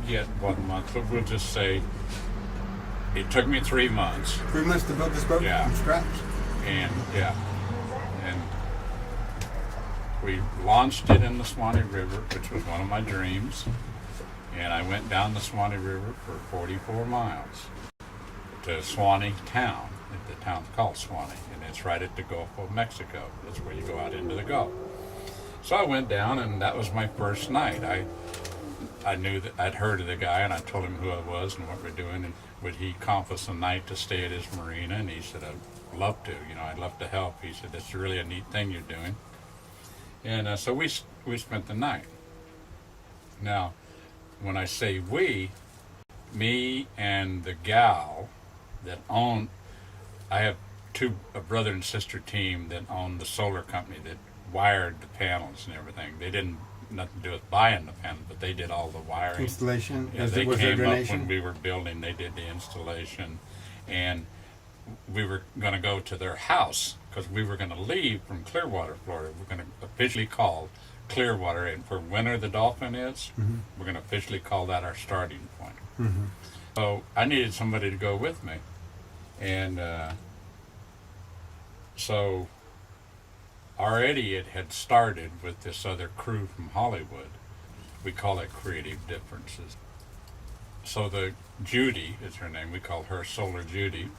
get 1 month, but we'll just say it took me 3 months. 3 months to build this boat from scratch? And we launched it in the Swanee River, which was one of my dreams. And I went down the Swanee River for 44 miles to Swanee town. The town's called Swanee, and it's right at the Gulf of Mexico. That's where you go out into the Gulf. So I went down, and that was my first night. I knew that I'd heard of the guy, and I told him who I was and what we're doing, and would he comp us a night to stay at his marina? And he said, I'd love to. I'd love to help. He said, it's really a neat thing you're doing. And so we spent the night. Now, when I say we, me and the gal that owned, I have a brother and sister team that owned the solar company that wired the panels and everything. They didn't nothing to do with buying the panels, but they did all the wiring. Installation. Yeah, they came up when we were building. They did the installation, and we were going to go to their house because we were going to leave from Clearwater, Florida. We're going to officially call Clearwater, and for Winter the Dolphin is, we're going to officially call that our starting point. So I needed somebody to go with me, and so already it had started with this other crew from Hollywood. We call it Creative Differences. So the Judy is her name. We call her Solar Judy.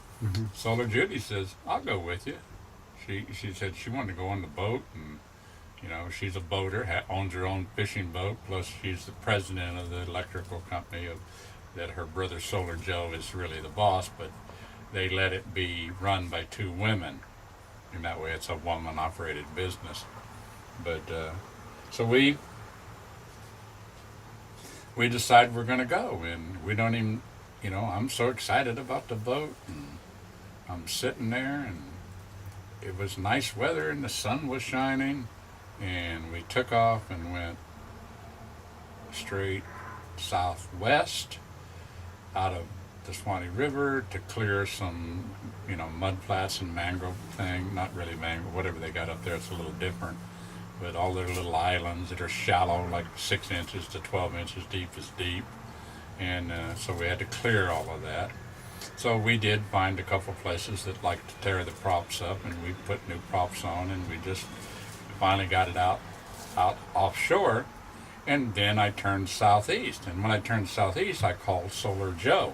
Solar Judy says, I'll go with you. She said she wanted to go on the boat, and she's a boater, owns her own fishing boat, plus she's the president of the electrical company that her brother Solar Joe is really the boss, but they let it be run by two women. And that way it's a woman-operated business. But so we decide we're going to go, and we don't even, I'm so excited about the boat, and I'm sitting there, and it was nice weather, and the sun was shining, and we took off and went straight southwest out of the Swanee River to clear some, mud flats and mangrove thing. Not really mangrove, whatever they got up there, it's a little different. But all their little islands that are shallow, like 6 inches to 12 inches deep is deep. And so we had to clear all of that. So we did find a couple places that like to tear the props up, and we put new props on, and we just finally got it out offshore. And then I turned southeast. And when I turned southeast, I called Solar Joe.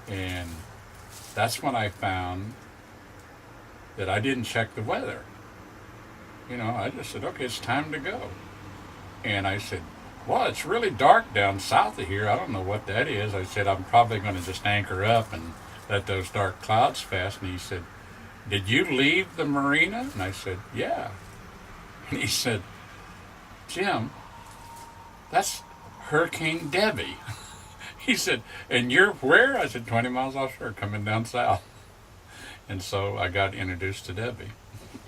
And that's when I found that I didn't check the weather. I just said, okay, it's time to go. And I said, well, it's really dark down south of here. I don't know what that is. I said, I'm probably going to just anchor up and let those dark clouds pass. And he said, did you leave the marina? And I said, yeah. And he said, Jim, that's Hurricane Debbie. He said, and you're where? I said, 20 miles offshore, coming down south. And so I got introduced to Debbie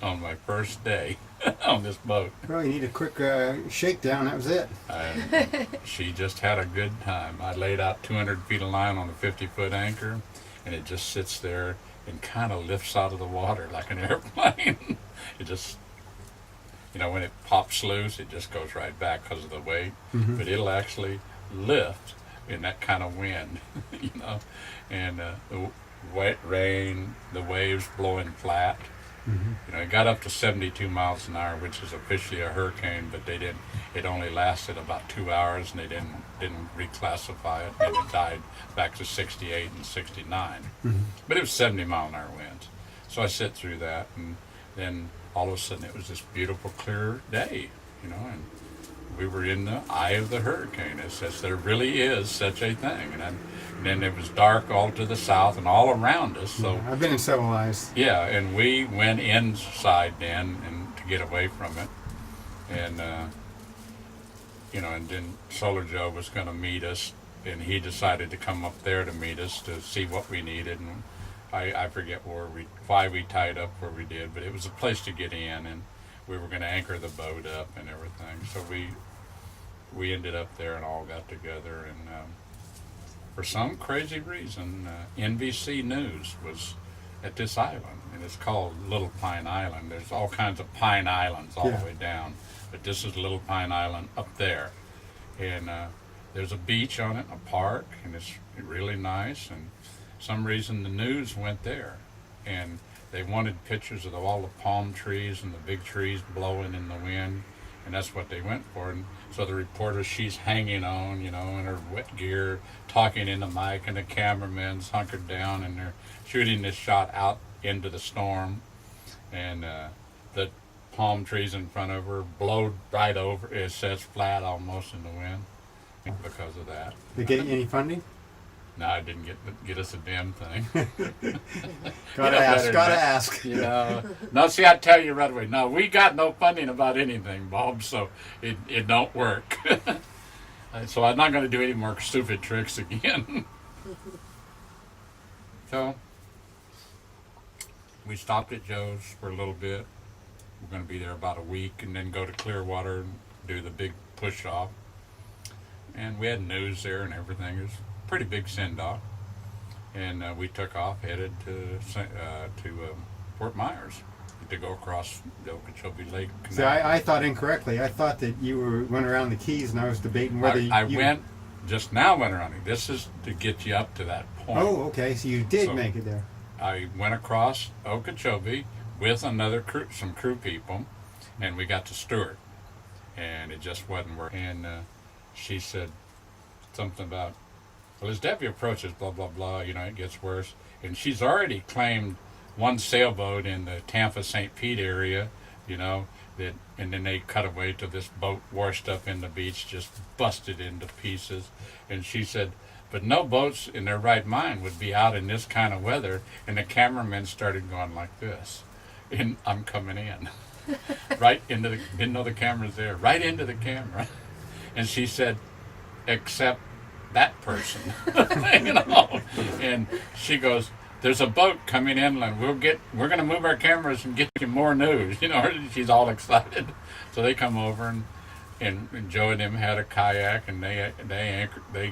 on my first day on this boat. Well, you need a quick shakedown, that was it. She just had a good time. I laid out 200 feet of line on a 50-foot anchor, and it just sits there and kind of lifts out of the water like an airplane. It just, when it pops loose, it just goes right back because of the weight. But it'll actually lift in that kind of wind, and the wet rain, the waves blowing flat. It got up to 72 miles an hour, which is officially a hurricane, but they didn't. It only lasted about 2 hours, and they didn't reclassify it, and it died back to 68 and 69. But it was 70 mile an hour winds. So I sit through that, and then all of a sudden it was this beautiful, clear day, and we were in the eye of the hurricane. It says there really is such a thing. And then it was dark all to the south and all around us. So I've been in several eyes. Yeah, and we went inside then and to get away from it. And and then Solar Joe was going to meet us, and he decided to come up there to meet us to see what we needed. And I forget why we tied up where we did, but it was a place to get in, and we were going to anchor the boat up and everything. So we ended up there and all got together, and for some crazy reason, NBC News was at this island, and it's called Little Pine Island. There's all kinds of Pine Islands all the way down, but this is Little Pine Island up there. And there's a beach on it, a park, and it's really nice. And some reason the news went there, and they wanted pictures of all the palm trees and the big trees blowing in the wind, and that's what they went for. And so the reporter, she's hanging on, in her wet gear, talking in the mic, and the cameraman's hunkered down, and they're shooting this shot out into the storm, and the palm trees in front of her blowed right over. It sets flat almost in the wind because of that. Did they get any funding? No, I didn't get us a damn thing. Gotta ask. No, see, I tell you right away. No, we got no funding about anything, Bob. So it don't work. So I'm not going to do any more stupid tricks again. So we stopped at Joe's for a little bit. We're going to be there about a week, and then go to Clearwater and do the big push off. And we had news there and everything. It was a pretty big send-off. And we took off, headed to Fort Myers to go across the Okeechobee Lake Canal. See, I thought incorrectly. I thought that you went around the Keys, and I was debating whether I went around it. This is to get you up to that point. Oh, okay. So you did make it there. I went across Okeechobee with some crew people, and we got to Stewart, and it just wasn't working. And she said something about, well, as Debbie approaches, blah, blah, blah, it gets worse. And she's already claimed one sailboat in the Tampa-St. Pete area, and then they cut away to this boat washed up in the beach, just busted into pieces. And she said, but no boats in their right mind would be out in this kind of weather. And the cameramen started going like this. And I'm coming in, right into didn't know the camera's there, right into the camera. And she said, except that person, And she goes, there's a boat coming inland. We're going to move our cameras and get you more news. She's all excited. So they come over, and Joe and them had a kayak, and they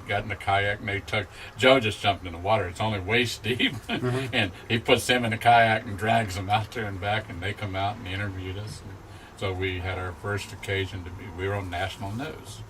got in the kayak, and Joe just jumped in the water. It's only waist deep. And he puts them in the kayak and drags them out there and back, and they come out and interviewed us. And so we had our first occasion we were on national news.